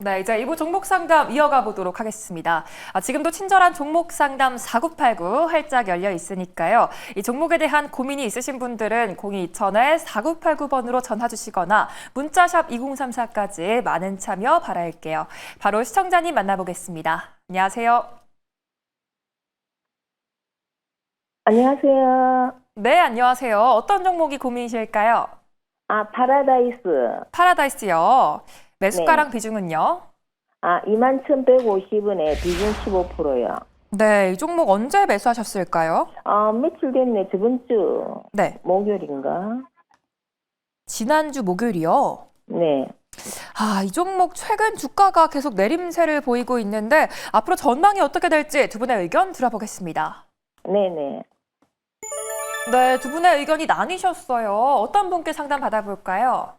네, 이제 2부 종목 상담 이어가 보도록 하겠습니다. 지금도 친절한 종목 상담 4989 활짝 열려 있으니까요. 이 종목에 대한 고민이 있으신 분들은 02-2000-4989번으로 전화 주시거나 문자샵 2034까지 많은 참여 바랄게요. 바로 시청자님 만나보겠습니다. 안녕하세요. 안녕하세요. 네, 안녕하세요. 어떤 종목이 고민이실까요? 파라다이스. 파라다이스요. 매수가랑 네. 비중은요? 21,150원에 비중 15%요. 네, 이 종목 언제 매수하셨을까요? 며칠 됐네. 저번 주 네, 목요일인가? 지난주 목요일이요. 네. 이 종목 최근 주가가 계속 내림세를 보이고 있는데 앞으로 전망이 어떻게 될지 두 분의 의견 들어보겠습니다. 네네. 네, 두 분의 의견이 나뉘셨어요. 어떤 분께 상담 받아볼까요?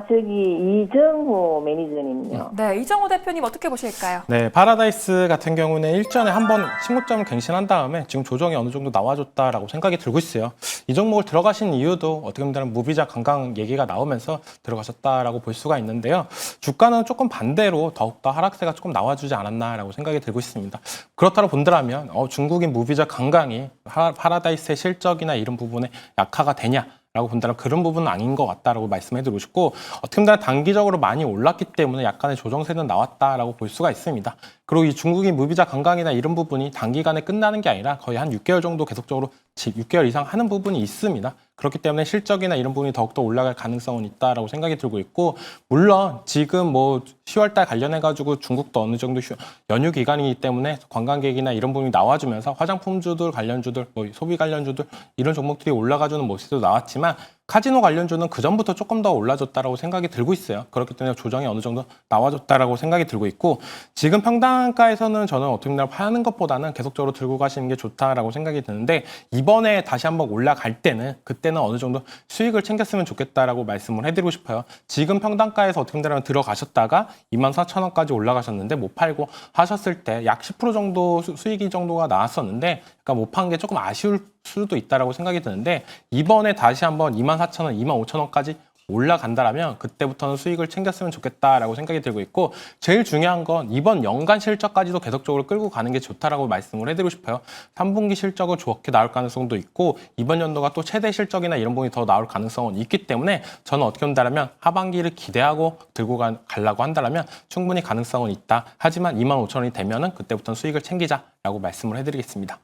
저기 이정호 매니저님요. 네, 이정호 대표님 어떻게 보실까요? 네, 파라다이스 같은 경우는 일전에 한번 신고점을 갱신한 다음에 지금 조정이 어느 정도 나와줬다라고 생각이 들고 있어요. 이 종목을 들어가신 이유도 어떻게 보면 무비자 강강 얘기가 나오면서 들어가셨다라고 볼 수가 있는데요. 주가는 조금 반대로 더욱더 하락세가 조금 나와주지 않았나라고 생각이 들고 있습니다. 그렇다고 본다면 중국인 무비자 강강이 파라다이스의 실적이나 이런 부분에 약화가 되냐? 라고 본다면 그런 부분은 아닌 것 같다라고 말씀해드리고 싶고 어떻게 보면 단기적으로 많이 올랐기 때문에 약간의 조정세는 나왔다라고 볼 수가 있습니다. 그리고 이 중국인 무비자 강강이나 이런 부분이 단기간에 끝나는 게 아니라 거의 한 6개월 정도 계속적으로 6개월 이상 하는 부분이 있습니다. 그렇기 때문에 실적이나 이런 부분이 더욱더 올라갈 가능성은 있다라고 생각이 들고 있고 물론 지금 10월달 관련해가지고 중국도 어느 정도 연휴 기간이기 때문에 관광객이나 이런 부분이 나와주면서 화장품주들 관련주들 소비 관련주들 이런 종목들이 올라가주는 모습도 나왔지만 카지노 관련주는 그전부터 조금 더 올라줬다라고 생각이 들고 있어요. 그렇기 때문에 조정이 어느 정도 나와줬다라고 생각이 들고 있고 지금 평단가에서는 저는 어떻게 보면 파는 것보다는 계속적으로 들고 가시는 게 좋다라고 생각이 드는데 이번에 다시 한번 올라갈 때는 그때는 어느 정도 수익을 챙겼으면 좋겠다라고 말씀을 해드리고 싶어요. 지금 평단가에서 어떻게 보면 들어가셨다가 24,000원까지 올라가셨는데 못 팔고 하셨을 때 약 10% 정도 수익이 정도가 나왔었는데 그러니까 못 판 게 조금 아쉬울 수도 있다라고 생각이 드는데 이번에 다시 한번 24,000원, 25,000원까지 올라간다라면 그때부터는 수익을 챙겼으면 좋겠다라고 생각이 들고 있고 제일 중요한 건 이번 연간 실적까지도 계속적으로 끌고 가는 게 좋다라고 말씀을 해드리고 싶어요. 3분기 실적은 좋게 나올 가능성도 있고 이번 연도가 또 최대 실적이나 이런 부분이 더 나올 가능성은 있기 때문에 저는 어떻게 본다면 하반기를 기대하고 들고 가려고 한다면 충분히 가능성은 있다. 하지만 25,000원이 되면은 그때부터는 수익을 챙기자라고 말씀을 해드리겠습니다.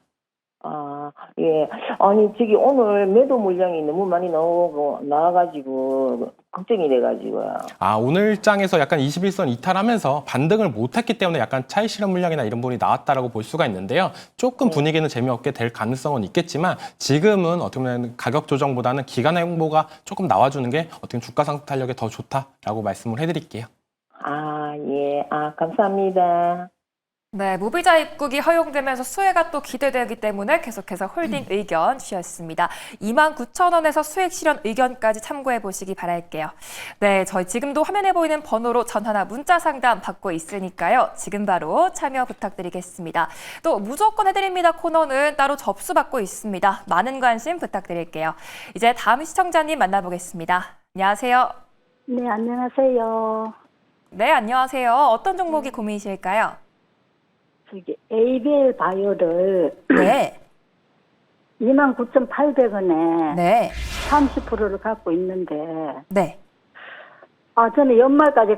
예. 저기 오늘 매도 물량이 너무 많이 나와가지고 걱정이 돼가지고요. 오늘장에서 약간 21선 이탈하면서 반등을 못했기 때문에 약간 차익 실현 물량이나 이런 부분이 나왔다라고 볼 수가 있는데요. 조금 분위기는 재미없게 될 가능성은 있겠지만 지금은 어떻게 보면 가격 조정보다는 기간의 행보가 조금 나와주는 게 어떻게 보면 주가 상승 탄력에 더 좋다라고 말씀을 해드릴게요. 예. 감사합니다. 네, 무비자 입국이 허용되면서 수혜가 또 기대되기 때문에 계속해서 홀딩 의견 주셨습니다. 29,000원에서 수익 실현 의견까지 참고해 보시기 바랄게요. 네, 저희 지금도 화면에 보이는 번호로 전화나 문자 상담 받고 있으니까요. 지금 바로 참여 부탁드리겠습니다. 또 무조건 해드립니다 코너는 따로 접수받고 있습니다. 많은 관심 부탁드릴게요. 이제 다음 시청자님 만나보겠습니다. 안녕하세요. 네, 안녕하세요. 네, 안녕하세요. 어떤 종목이 고민이실까요? 저기 ABL 바이오를 네. 29,800원에 네. 30%를 갖고 있는데 네. 저는 연말까지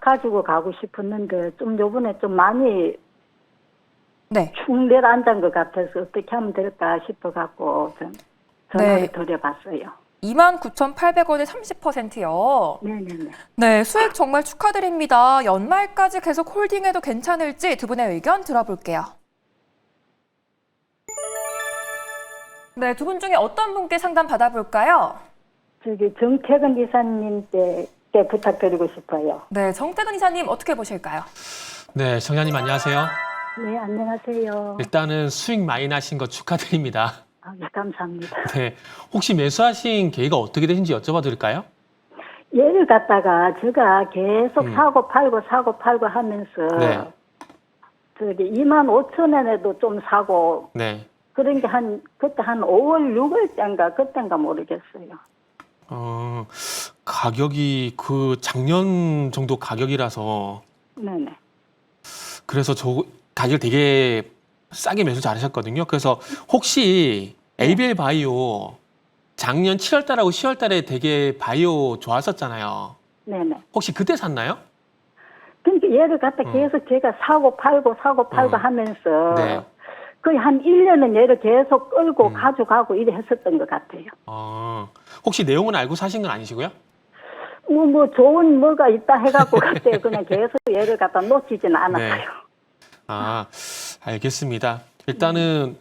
가지고 가고 싶었는데 좀 요번에 좀 많이 네. 축 내려앉은 것 같아서 어떻게 하면 될까 싶어 갖고 전화를 드려봤어요. 29,800원에 30%요. 네네네. 네, 수익 정말 축하드립니다. 연말까지 계속 홀딩해도 괜찮을지 두 분의 의견 들어볼게요. 네, 두 분 중에 어떤 분께 상담 받아볼까요? 저기 정태근 이사님께 부탁드리고 싶어요. 네, 정태근 이사님 어떻게 보실까요? 네, 정장님 안녕하세요. 네, 안녕하세요. 일단은 수익 많이 나신 거 축하드립니다. 네, 감사합니다. 네, 혹시 매수하신 계획이 어떻게 되신지 여쭤봐도 될까요? 얘를 갖다가 제가 계속 사고 팔고 하면서 네. 저기 25,000원에도 좀 사고 네. 그런 게 그때 한 5월 6월째인가 그때인가 모르겠어요. 가격이 그 작년 정도 가격이라서 네네. 그래서 저 가격을 되게 싸게 매수 잘하셨거든요. 그래서 혹시 ABL 바이오 작년 7월 달하고 10월 달에 되게 바이오 좋았었잖아요. 네네. 혹시 그때 샀나요? 그러니까 얘를 갖다 계속 제가 사고 팔고 하면서 네. 거의 한 1년은 얘를 계속 끌고 가져가고 이래 했었던 것 같아요. 혹시 내용은 알고 사신 건 아니시고요? 뭐 좋은 뭐가 있다 해갖고 그때 그냥 계속 얘를 갖다 놓치지는 않았어요. 네. 알겠습니다. 일단은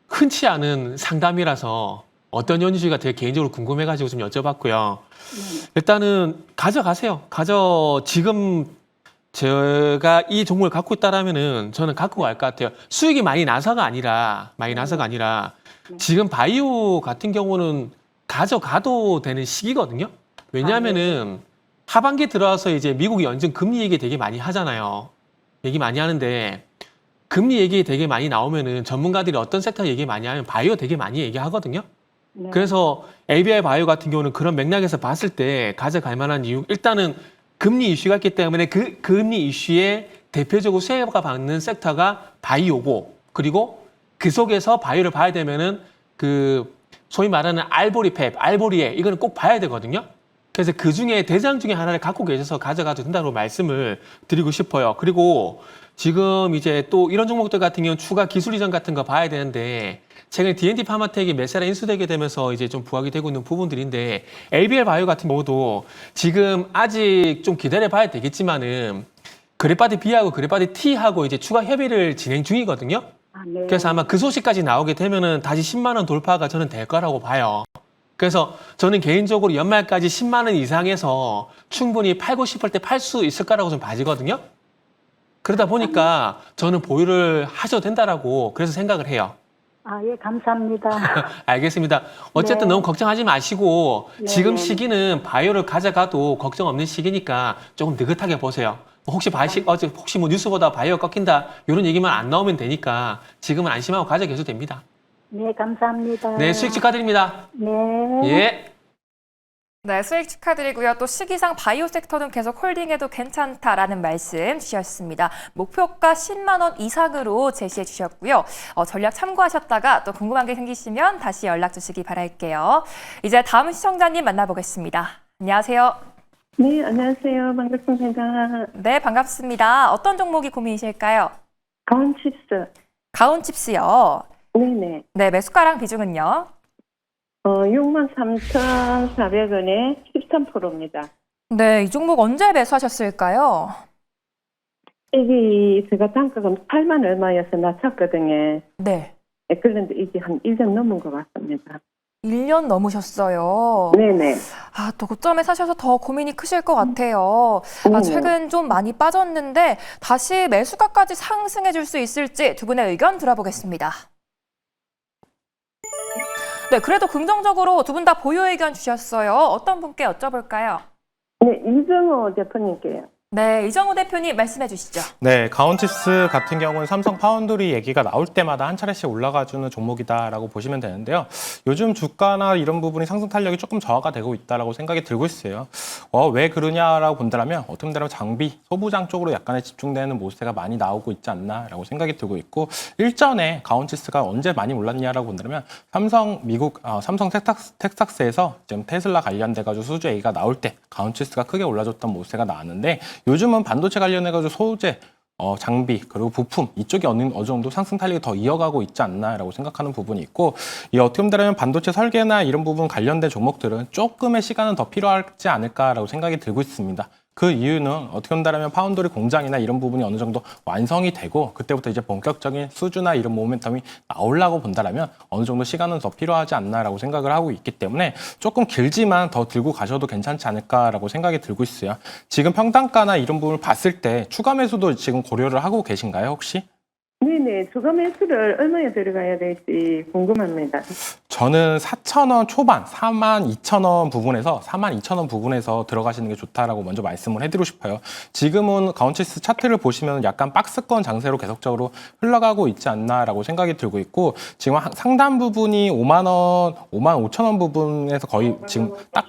흔치 않은 상담이라서 어떤 연주가 되게 개인적으로 궁금해가지고 좀 여쭤봤고요. 일단은 가져가세요. 지금 제가 이 종목을 갖고 있다라면은 저는 갖고 갈 것 같아요. 수익이 많이 나서가 아니라 지금 바이오 같은 경우는 가져가도 되는 시기거든요. 왜냐하면은 하반기 들어와서 이제 미국이 연준 금리 얘기 되게 많이 하잖아요. 얘기 많이 하는데 금리 얘기 되게 많이 나오면은 전문가들이 어떤 섹터 얘기 많이 하면 바이오 되게 많이 얘기하거든요. 네. 그래서 ABI 바이오 같은 경우는 그런 맥락에서 봤을 때 가져갈 만한 이유, 일단은 금리 이슈가 있기 때문에 그 금리 이슈에 대표적으로 수혜가 받는 섹터가 바이오고, 그리고 그 속에서 바이오를 봐야 되면은 그 소위 말하는 알보리에 이거는 꼭 봐야 되거든요. 그래서 그 중에 대장 중에 하나를 갖고 계셔서 가져가도 된다고 말씀을 드리고 싶어요. 그리고 지금 이제 또 이런 종목들 같은 경우는 추가 기술 이전 같은 거 봐야 되는데 최근에 D&D 파마텍이 메세라 인수되게 되면서 이제 좀 부각이 되고 있는 부분들인데 ABL 바이오 같은 경우도 지금 아직 좀 기다려 봐야 되겠지만은 그래파디 B하고 그래파디 T하고 이제 추가 협의를 진행 중이거든요. 네. 그래서 아마 그 소식까지 나오게 되면은 다시 10만 원 돌파가 저는 될 거라고 봐요. 그래서 저는 개인적으로 연말까지 10만 원 이상에서 충분히 팔고 싶을 때 팔 수 있을 거라고 좀 봐지거든요. 그러다 보니까 저는 보유를 하셔도 된다라고 그래서 생각을 해요. 예, 감사합니다. 알겠습니다. 어쨌든 네. 너무 걱정하지 마시고 네, 지금 네. 시기는 바이오를 가져가도 걱정 없는 시기니까 조금 느긋하게 보세요. 혹시 혹시 뭐 뉴스보다 바이오 꺾인다 이런 얘기만 안 나오면 되니까 지금은 안심하고 가져 계셔도 됩니다. 네, 감사합니다. 네, 수익 축하드립니다. 네. 예. 네, 수익 축하드리고요. 또 시기상 바이오 섹터는 계속 홀딩해도 괜찮다라는 말씀 주셨습니다. 목표가 10만 원 이상으로 제시해 주셨고요. 전략 참고하셨다가 또 궁금한 게 생기시면 다시 연락 주시기 바랄게요. 이제 다음 시청자님 만나보겠습니다. 안녕하세요. 네, 안녕하세요. 반갑습니다. 네, 반갑습니다. 어떤 종목이 고민이실까요? 가온칩스. 가온칩스요. 네네. 네, 매수가랑 비중은요? 63,400원에 13%입니다. 네, 이 종목 언제 매수하셨을까요? 이게 제가 단가가 8만 얼마여서 낮췄거든요. 네, 그런데 이게 한 1년 넘은 것 같습니다. 1년 넘으셨어요. 네네. 또 고점에 사셔서 더 고민이 크실 것 같아요. 최근 좀 많이 빠졌는데 다시 매수가까지 상승해 줄 수 있을지 두 분의 의견 들어보겠습니다. 네, 그래도 긍정적으로 두 분 다 보유 의견 주셨어요. 어떤 분께 여쭤볼까요? 네, 이정호 대표님께요. 네, 이정우 대표님 말씀해 주시죠. 네, 가온칩스 같은 경우는 삼성 파운드리 얘기가 나올 때마다 한 차례씩 올라가주는 종목이다라고 보시면 되는데요. 요즘 주가나 이런 부분이 상승 탄력이 조금 저하가 되고 있다라고 생각이 들고 있어요. 왜 그러냐라고 본다면 어떻게 보면 장비, 소부장 쪽으로 약간의 집중되는 모습가 많이 나오고 있지 않나라고 생각이 들고 있고 일전에 가온칩스가 언제 많이 올랐냐라고 본다면 삼성 텍사스에서 지금 테슬라 관련돼가지고 수주 얘기가 나올 때 가온칩스가 크게 올라줬던 모습가 나왔는데 요즘은 반도체 관련해가지고 소재, 장비, 그리고 부품 이쪽이 어느 정도 상승 탄력이 더 이어가고 있지 않나라고 생각하는 부분이 있고 이 어떻게 보면 반도체 설계나 이런 부분 관련된 종목들은 조금의 시간은 더 필요하지 않을까라고 생각이 들고 있습니다. 그 이유는 어떻게 본다면 파운드리 공장이나 이런 부분이 어느 정도 완성이 되고 그때부터 이제 본격적인 수주나 이런 모멘텀이 나오려고 본다면 어느 정도 시간은 더 필요하지 않나라고 생각을 하고 있기 때문에 조금 길지만 더 들고 가셔도 괜찮지 않을까라고 생각이 들고 있어요. 지금 평단가나 이런 부분을 봤을 때 추가 매수도 지금 고려를 하고 계신가요, 혹시? 네네. 추가 매수를 얼마에 들어가야 될지 궁금합니다. 저는 4,000원 초반, 42,000원 부분에서 42,000원 부분에서 들어가시는 게 좋다라고 먼저 말씀을 해드리고 싶어요. 지금은 가온치스 차트를 보시면 약간 박스권 장세로 계속적으로 흘러가고 있지 않나라고 생각이 들고 있고 지금 상단 부분이 5만 원, 5만 5천 원 부분에서 거의 지금 딱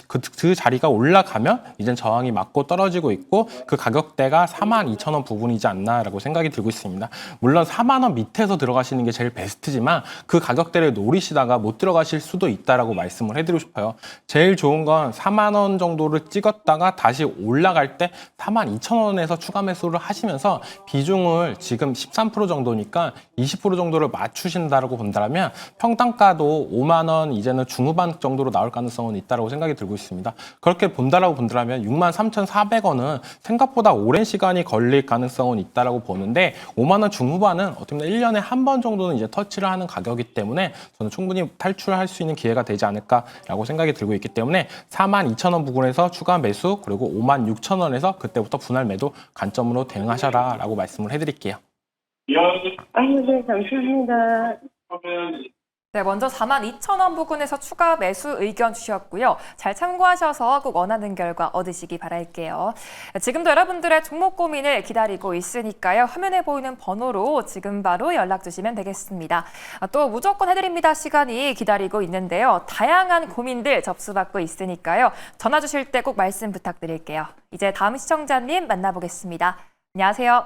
그 자리가 올라가면 이젠 저항이 맞고 떨어지고 있고 그 가격대가 42,000원 부분이지 않나라고 생각이 들고 있습니다. 물론 4만 원 밑에서 들어가시는 게 제일 베스트지만 그 가격대를 노리시다가 못 들어가실 수도 있다라고 말씀을 해드리고 싶어요. 제일 좋은 건 4만 원 정도를 찍었다가 다시 올라갈 때 42,000원에서 추가 매수를 하시면서 비중을 지금 13% 정도니까 20% 정도를 맞추신다라고 본다면 평단가도 5만 원 이제는 중후반 정도로 나올 가능성은 있다라고 생각이 들고 있습니다. 그렇게 본다라고 본다면 63,400원은 생각보다 오랜 시간이 걸릴 가능성은 있다라고 보는데 5만 원 중후반은 어떻게 보면 1년에 한 번 정도는 이제 터치를 하는 가격이기 때문에 저는 충분히 탈출할 수 있는 기회가 되지 않을까라고 생각이 들고 있기 때문에 42,000원 부근에서 추가 매수 그리고 56,000원에서 그때부터 분할 매도 관점으로 대응하셔라라고 말씀을 해드릴게요. 아유, 네, 감사합니다. 네, 먼저 42,000원 부근에서 추가 매수 의견 주셨고요. 잘 참고하셔서 꼭 원하는 결과 얻으시기 바랄게요. 지금도 여러분들의 종목 고민을 기다리고 있으니까요. 화면에 보이는 번호로 지금 바로 연락 주시면 되겠습니다. 또 무조건 해드립니다 시간이 기다리고 있는데요. 다양한 고민들 접수받고 있으니까요. 전화 주실 때 꼭 말씀 부탁드릴게요. 이제 다음 시청자님 만나보겠습니다. 안녕하세요.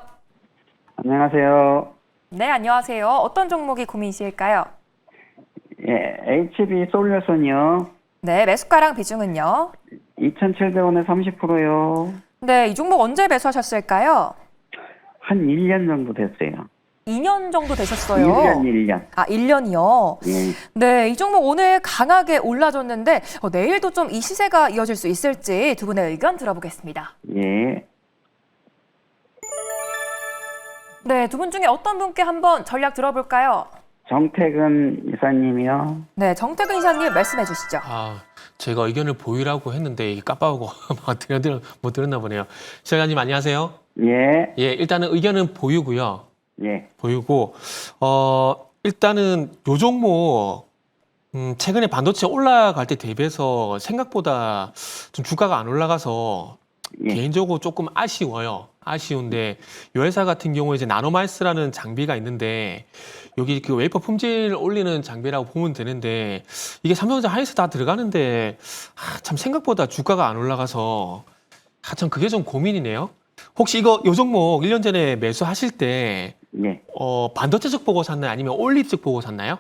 안녕하세요. 네, 안녕하세요. 어떤 종목이 고민이실까요? 예, HB 솔루션이요. 네, 매수가랑 비중은요? 2,700원에 30%요. 네, 이 종목 언제 매수하셨을까요? 한 1년 정도 됐어요. 2년 정도 되셨어요. 1년. 아, 1년이요? 예. 네, 이 종목 오늘 강하게 올라줬는데 내일도 좀 이 시세가 이어질 수 있을지 두 분의 의견 들어보겠습니다. 예. 네, 두 분 중에 어떤 분께 한번 전략 들어볼까요? 정태근 이사님이요. 네, 정태근 이사님 말씀해 주시죠. 제가 의견을 보유라고 했는데 이게 깜빡하고 못 들었나 보네요. 시장님 안녕하세요. 예. 예, 일단은 의견은 보유고요. 예. 보유고 일단은 요 종목 최근에 반도체 올라갈 때 대비해서 생각보다 좀 주가가 안 올라가서 예. 개인적으로 조금 아쉬워요. 아쉬운데 이 회사 같은 경우에 이제 나노마이스라는 장비가 있는데 여기 그 웨이퍼 품질 올리는 장비라고 보면 되는데 이게 삼성전자 하이스 다 들어가는데 참 생각보다 주가가 안 올라가서 참 그게 좀 고민이네요. 혹시 요 종목 1년 전에 매수하실 때 예. 반도체 쪽 보고 샀나요? 아니면 올리 쪽 보고 샀나요?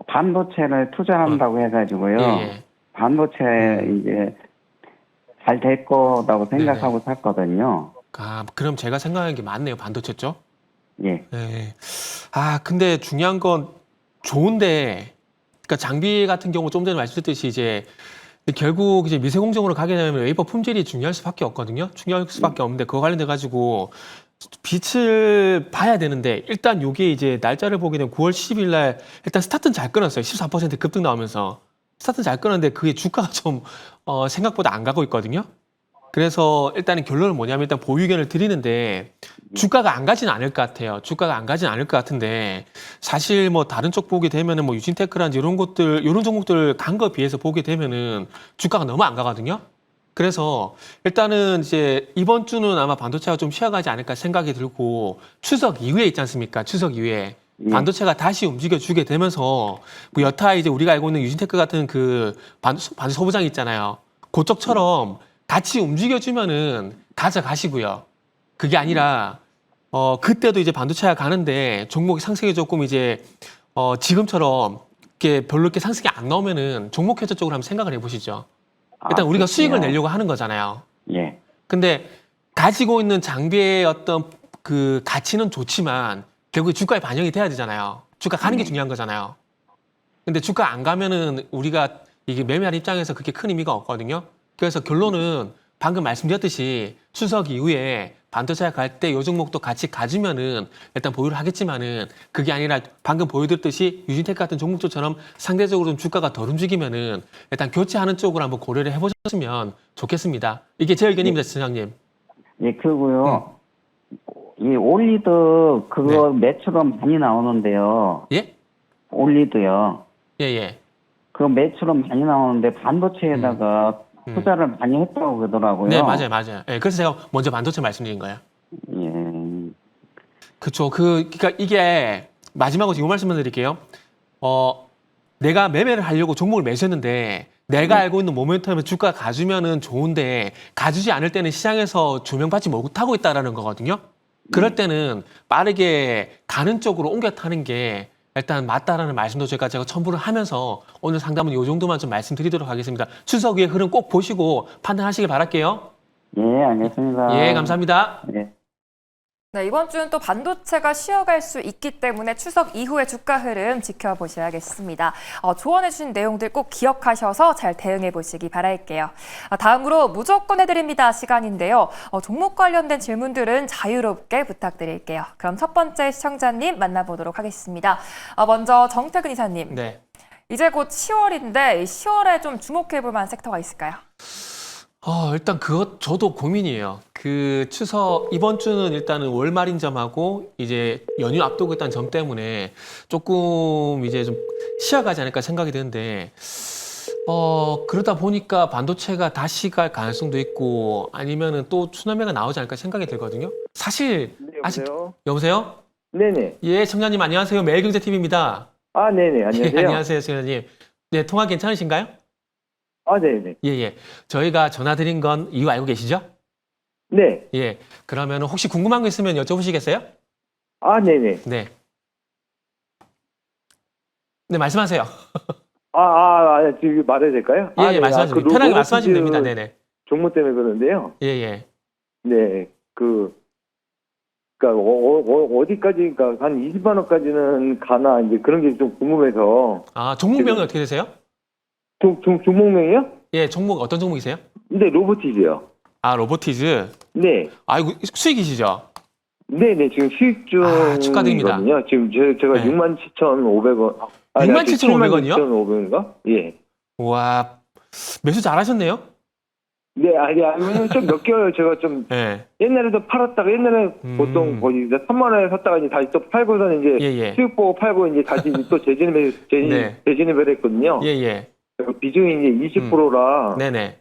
반도체를 투자한다고 해가지고요. 예. 반도체 이제 잘 될 거라고 생각하고 샀거든요. 그럼 제가 생각하는 게 맞네요. 반도체 쪽. 예. 네. 근데 중요한 건 좋은데, 그러니까 장비 같은 경우 좀 전에 말씀드렸듯이 이제 결국 이제 미세 공정으로 가게 되면 웨이퍼 품질이 중요할 수밖에 없거든요. 중요할 수밖에 없는데 그거 관련돼 가지고 빛을 봐야 되는데 일단 요게 이제 날짜를 보게 되면 9월 10일 날 일단 스타트는 잘 끊었어요. 14% 급등 나오면서 스타트는 잘 끊었는데 그게 주가가 좀 생각보다 안 가고 있거든요. 그래서 일단은 결론은 뭐냐면 일단 보유 의견을 드리는데 주가가 안 가진 않을 것 같아요. 주가가 안 가진 않을 것 같은데 사실 뭐 다른 쪽 보게 되면은 뭐 유진테크라든지 이런 것들 이런 종목들 간 거 비해서 보게 되면은 주가가 너무 안 가거든요. 그래서 일단은 이제 이번 주는 아마 반도체가 좀 쉬어가지 않을까 생각이 들고 추석 이후에 있지 않습니까? 추석 이후에 반도체가 다시 움직여주게 되면서 뭐 여타 이제 우리가 알고 있는 유진테크 같은 그 반도체 소부장 있잖아요. 그쪽처럼 같이 움직여주면은 가져가시고요. 그게 아니라 그때도 이제 반도체가 가는데 종목이 상승이 조금 이제 지금처럼 이렇게 별로 이렇게 상승이 안 나오면은 종목 회전 쪽으로 한번 생각을 해보시죠. 일단 우리가 그렇군요. 수익을 내려고 하는 거잖아요. 예. 근데 가지고 있는 장비의 어떤 그 가치는 좋지만 결국에 주가에 반영이 돼야 되잖아요. 주가 가는 게 중요한 거잖아요. 근데 주가 안 가면은 우리가 이게 매매하는 입장에서 그렇게 큰 의미가 없거든요. 그래서 결론은 방금 말씀드렸듯이 추석 이후에 반도체가 갈 때 요 종목도 같이 가지면은 일단 보유를 하겠지만은 그게 아니라 방금 보여드렸듯이 유진테크 같은 종목들처럼 상대적으로 좀 주가가 덜 움직이면은 일단 교체하는 쪽으로 한번 고려를 해보셨으면 좋겠습니다. 이게 제 의견입니다, 시장님. 예, 그리고요. 이 올리드 그거 매출은 많이 나오는데요. 예? 올리드요. 예, 예. 그 매출은 많이 나오는데 반도체에다가 투자를 많이 했다고 그러더라고요. 네, 맞아요, 맞아요. 예, 그래서 제가 먼저 반도체 말씀드린 거예요. 예. 그쵸. 그러니까 이게 마지막으로 이거 말씀을 드릴게요. 내가 매매를 하려고 종목을 매수했는데 내가 알고 있는 모멘텀에 주가가 가주면은 좋은데 가주지 않을 때는 시장에서 조명받지 못하고 있다라는 거거든요. 그럴 때는 빠르게 가는 쪽으로 옮겨 타는 게 일단 맞다라는 말씀도 제가 첨부를 하면서 오늘 상담은 이 정도만 좀 말씀드리도록 하겠습니다. 추석 후에 흐름 꼭 보시고 판단하시길 바랄게요. 예, 알겠습니다. 예, 감사합니다. 예. 네, 이번 주는 또 반도체가 쉬어갈 수 있기 때문에 추석 이후의 주가 흐름 지켜보셔야겠습니다. 조언해 주신 내용들 꼭 기억하셔서 잘 대응해 보시기 바랄게요. 다음으로 무조건 해드립니다 시간인데요. 종목 관련된 질문들은 자유롭게 부탁드릴게요. 그럼 첫 번째 시청자님 만나보도록 하겠습니다. 먼저 정태근 이사님. 네. 이제 곧 10월인데 10월에 좀 주목해 볼 만한 섹터가 있을까요? 일단 그것 저도 고민이에요. 그 추석 이번 주는 일단은 월말인 점하고 이제 연휴 앞두고 있다는 점 때문에 조금 이제 좀 쉬어가지 않을까 생각이 드는데 그러다 보니까 반도체가 다시 갈 가능성도 있고 아니면은 또 추나매가 나오지 않을까 생각이 들거든요. 사실 네, 아직 여보세요? 여보세요? 네네. 예, 청자님 안녕하세요. 매일경제TV입니다. 아, 네네. 안녕하세요. 예, 안녕하세요, 청자님. 네, 통화 괜찮으신가요? 아, 네네. 예, 예. 저희가 전화 드린 건 이유 알고 계시죠? 네. 예. 그러면 혹시 궁금한 거 있으면 여쭤보시겠어요? 아, 네네. 네. 네, 말씀하세요. 지금 말해도 될까요? 예, 예, 네. 말씀하시면 그 편하게 로보티즈 말씀하시면 됩니다. 네네. 종목 때문에 그러는데요. 예, 예. 네. 그러니까 어디까지, 그러니까 한 20만 원까지는 가나, 이제 그런 게 좀 궁금해서. 아, 종목명이 어떻게 되세요? 종목명이요? 예, 종목 어떤 종목이세요? 네, 로보티즈요. 아, 로보티즈. 네. 아이고, 수익이시죠? 네네, 지금 수익 아, 축하드립니다. 중이거든요. 지금 제가 네. 67,500원. 67,500원 이요? 67,500원인가? 예. 와, 매수 잘하셨네요? 네, 아니면 좀 몇 개월 제가 좀 예. 옛날에도 팔았다가 옛날에 보통 거의 이제 3만 원에 샀다가 이제 다시 또 팔고서는 이제 예, 예. 수익 보고 팔고 이제 다시 또 네. 재진입을 했거든요. 예, 예. 비중이 이제 20%라 네네.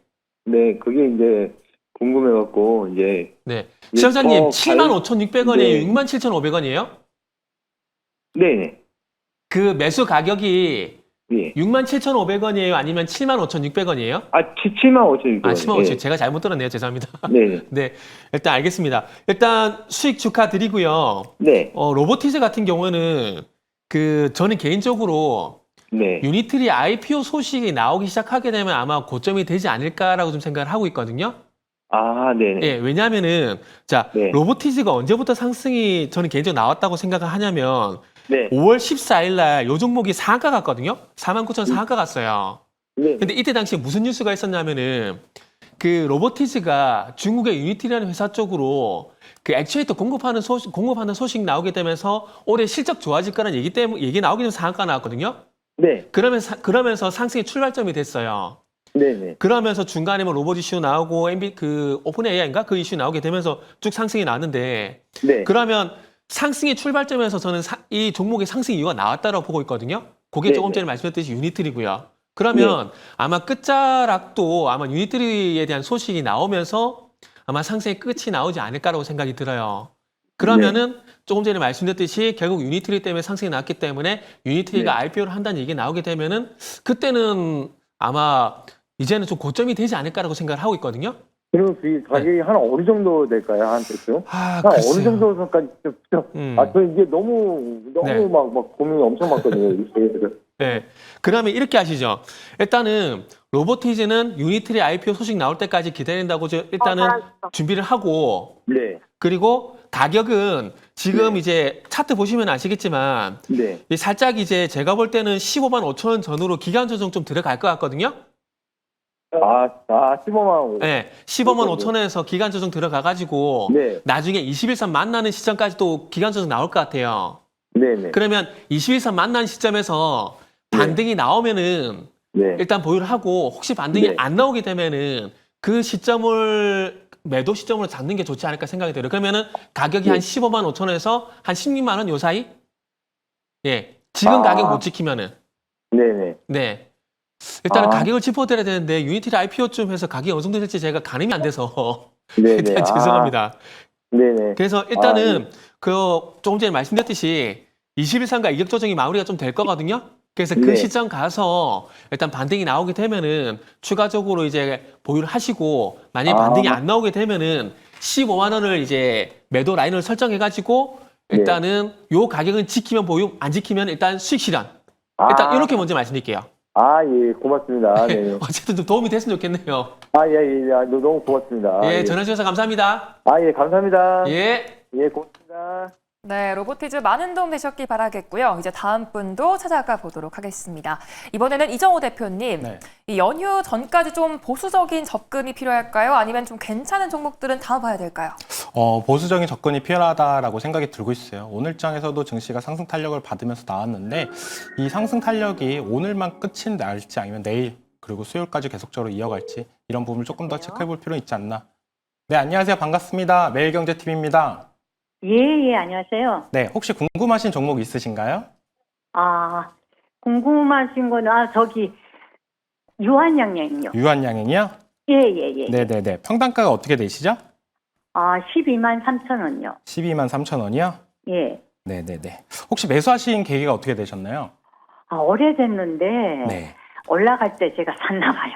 네, 그게 이제 궁금해갖고 이제 네. 예, 시청자님, 더 75,600원이에요? 네. 67,500원이에요? 네네. 그 매수 가격이 예. 67,500원이에요? 아니면 75,600원이에요? 75,600원. 아, 75,000원. 제가 잘못 들었네요. 죄송합니다. 네. 네. 일단 알겠습니다. 일단 수익 축하드리고요. 네. 로보티즈 같은 경우는 저는 개인적으로 네. 유니트리 IPO 소식이 나오기 시작하게 되면 아마 고점이 되지 않을까라고 좀 생각을 하고 있거든요. 아, 네네. 예, 왜냐면은, 자, 네. 로보티즈가 언제부터 상승이 저는 개인적으로 나왔다고 생각을 하냐면, 네. 5월 14일 날 요 종목이 상한가 갔거든요? 49,000 상한가 갔어요. 네. 근데 이때 당시에 무슨 뉴스가 있었냐면은, 로보티즈가 중국의 유니티라는 회사 쪽으로 액추에이터 공급하는 소식 나오게 되면서 올해 실적 좋아질 거라는 얘기 나오게 되면 상한가 나왔거든요? 네. 그러면서 상승의 출발점이 됐어요. 네네. 그러면서 중간에 뭐 로봇 이슈 나오고 오픈 AI인가 그 이슈 나오게 되면서 쭉 상승이 나왔는데 네. 그러면 상승의 출발점에서 저는 이 종목의 상승 이유가 나왔다고 보고 있거든요. 그게 네, 조금 전에 말씀드렸듯이 유니트리고요. 그러면 아마 끝자락도 아마 유니트리에 대한 소식이 나오면서 아마 상승의 끝이 나오지 않을까라고 생각이 들어요. 그러면은 조금 전에 말씀드렸듯이 결국 유니트리 때문에 상승이 나왔기 때문에 유니트리가 IPO를 한다는 얘기가 나오게 되면은 그때는 아마 이제는 좀 고점이 되지 않을까라고 생각을 하고 있거든요. 그럼 그 가격이 한 어느 정도 될까요? 한 대충? 아, 한 글쎄요. 어느 정도까지 저 이게 너무 네. 막 고민이 엄청 많거든요. 이게. 네. 그러면 이렇게 하시죠. 일단은 로보티즈는 유니트리 IPO 소식 나올 때까지 기다린다고 일단은 준비를 하고 네. 그리고 가격은 지금 이제 차트 보시면 아시겠지만 네. 살짝 이제 제가 볼 때는 15만 5천 원 전후로 기간 조정 좀 들어갈 것 같거든요. 15만 원. 네, 15만 5천 원에서 기간 조정 들어가가지고 네. 나중에 21선 만나는 시점까지 또 기간 조정 나올 것 같아요. 네네. 그러면 21선 만나는 시점에서 반등이 나오면은 네. 일단 보유를 하고 혹시 반등이 네. 안 나오게 되면은 그 시점을 매도 시점으로 잡는 게 좋지 않을까 생각이 들어요. 그러면은 가격이 한 15만 5천 원에서 한 16만 원 요 사이? 예. 지금 가격 못 지키면은 네네. 네. 일단은 아. 가격을 짚어드려야 되는데 유니티를 IPO쯤 해서 가격이 어느 정도 될지 제가 가늠이 안 돼서 네네. 일단 죄송합니다. 네네. 그래서 일단은 그 조금 전에 말씀드렸듯이 20일상과 이격 조정이 마무리가 좀 될 거거든요. 그래서 그 네. 시점 가서 일단 반등이 나오게 되면은 추가적으로 이제 보유를 하시고 만약에 반등이 안 나오게 되면은 15만 원을 이제 매도 라인을 설정해 가지고 일단은 요 가격은 지키면 보유, 안 지키면 일단 수익 실현. 일단 이렇게 먼저 말씀드릴게요. 예, 고맙습니다. 네. 어쨌든 좀 도움이 됐으면 좋겠네요. 너무 고맙습니다. 예, 전화 주셔서 감사합니다. 예, 감사합니다. 예. 예, 고맙습니다. 네, 로보티즈 많은 도움 되셨기 바라겠고요. 이제 다음 분도 찾아가 보도록 하겠습니다. 이번에는 이정호 대표님, 네. 이 연휴 전까지 좀 보수적인 접근이 필요할까요? 아니면 좀 괜찮은 종목들은 다음 봐야 될까요? 보수적인 접근이 필요하다라고 생각이 들고 있어요. 오늘장에서도 증시가 상승 탄력을 받으면서 나왔는데 이 상승 탄력이 오늘만 끝이 날지 아니면 내일 그리고 수요일까지 계속적으로 이어갈지 이런 부분을 조금 더 체크해 볼 필요는 있지 않나. 네, 안녕하세요. 반갑습니다. 매일경제TV입니다. 예, 안녕하세요. 네, 혹시 궁금하신 종목 있으신가요? 궁금하신 거는, 유한양양이요. 유한양행이요? 예. 네네네. 평단가가 어떻게 되시죠? 12만 3천 원요. 12만 3천 원이요? 예. 네네네. 혹시 매수하신 계기가 어떻게 되셨나요? 오래됐는데, 네. 올라갈 때 제가 샀나 봐요.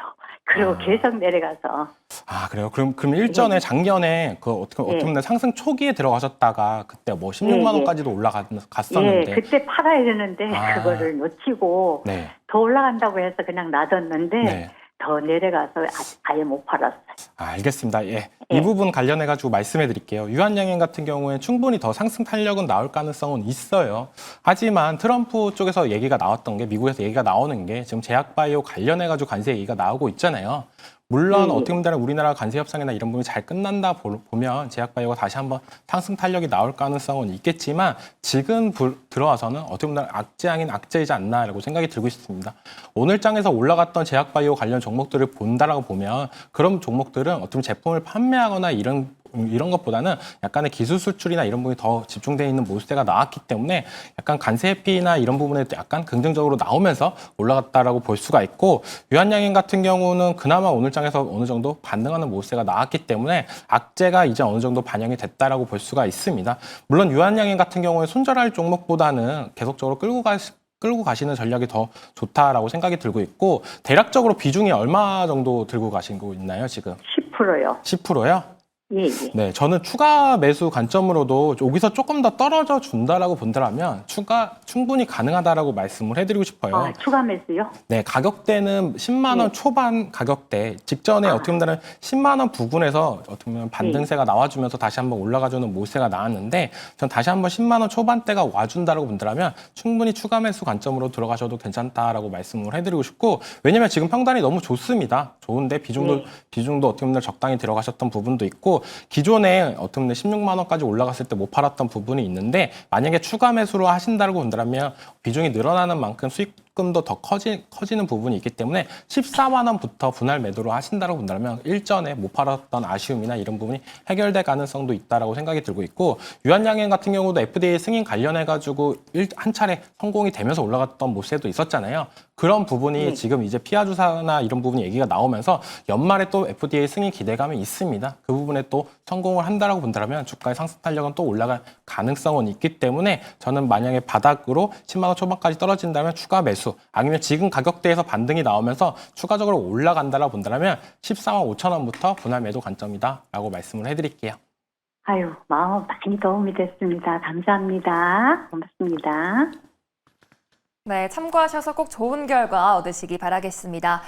그리고 계속 내려가서. 그래요? 그럼 일전에 작년에 어떻게 보면 상승 초기에 들어가셨다가 그때 뭐 16만 원까지도 올라갔었는데. 예, 그때 팔아야 되는데, 그거를 놓치고, 네. 더 올라간다고 해서 그냥 놔뒀는데, 네. 더 내려가서 아예 못 팔았어요. 알겠습니다. 이 부분 관련해가지고 말씀해 드릴게요. 유한양행 같은 경우에 충분히 더 상승 탄력은 나올 가능성은 있어요. 하지만 트럼프 쪽에서 얘기가 나왔던 게 미국에서 얘기가 나오는 게 지금 제약바이오 관련해가지고 관세 얘기가 나오고 있잖아요. 물론 어떻게 보면 우리나라 관세 협상이나 이런 부분이 잘 끝난다 보면 제약바이오가 다시 한번 상승 탄력이 나올 가능성은 있겠지만 지금 들어와서는 어떻게 보면 악재 아닌 악재이지 않나라고 생각이 들고 있습니다. 오늘 장에서 올라갔던 제약바이오 관련 종목들을 본다라고 보면 그런 종목들은 어떻게 보면 제품을 판매하거나 이런 것보다는 약간의 기술 수출이나 이런 부분이 더 집중되어 있는 모습세가 나왔기 때문에 약간 관세 회피나 이런 부분에 약간 긍정적으로 나오면서 올라갔다라고 볼 수가 있고 유한양행 같은 경우는 그나마 오늘 장에서 어느 정도 반등하는 모습세가 나왔기 때문에 악재가 이제 어느 정도 반영이 됐다라고 볼 수가 있습니다. 물론 유한양행 같은 경우에 손절할 종목보다는 계속적으로 끌고 가시는 전략이 더 좋다라고 생각이 들고 있고 대략적으로 비중이 얼마 정도 들고 가시고 있나요, 지금? 10%요. 10%요? 예. 네, 저는 추가 매수 관점으로도 여기서 조금 더 떨어져 준다라고 본다면 충분히 가능하다라고 말씀을 해드리고 싶어요. 추가 매수요? 네, 가격대는 10만 원 초반 가격대 직전에 어떻게 보면 10만 원 부근에서 어떻게 보면 반등세가 나와주면서 다시 한번 올라가주는 모세가 나왔는데 전 다시 한번 10만 원 초반대가 와준다라고 본다면 충분히 추가 매수 관점으로 들어가셔도 괜찮다라고 말씀을 해드리고 싶고 왜냐면 지금 평단이 너무 좋습니다. 좋은데 비중도 어떻게 보면 적당히 들어가셨던 부분도 있고 기존에 어떻게 보면 16만 원까지 올라갔을 때 못 팔았던 부분이 있는데 만약에 추가 매수로 하신다고 본다면 비중이 늘어나는 만큼 수익금도 더 커지는 부분이 있기 때문에 14만 원부터 분할 매도로 하신다고 본다면 일전에 못 팔았던 아쉬움이나 이런 부분이 해결될 가능성도 있다라고 생각이 들고 있고 유한양행 같은 경우도 FDA 승인 관련해가지고 한 차례 성공이 되면서 올라갔던 모습도 있었잖아요. 그런 부분이 지금 이제 피하 주사나 이런 부분이 얘기가 나오면서 연말에 또 FDA 승인 기대감이 있습니다. 그 부분에 또 성공을 한다라고 본다면 주가의 상승 탄력은 또 올라갈 가능성은 있기 때문에 저는 만약에 바닥으로 10만 원 초반까지 떨어진다면 추가 매수 아니면 지금 가격대에서 반등이 나오면서 추가적으로 올라간다라고 본다면 14만 5천 원부터 분할 매도 관점이다라고 말씀을 해드릴게요. 마음 많이 도움이 됐습니다. 감사합니다. 고맙습니다. 네, 참고하셔서 꼭 좋은 결과 얻으시기 바라겠습니다.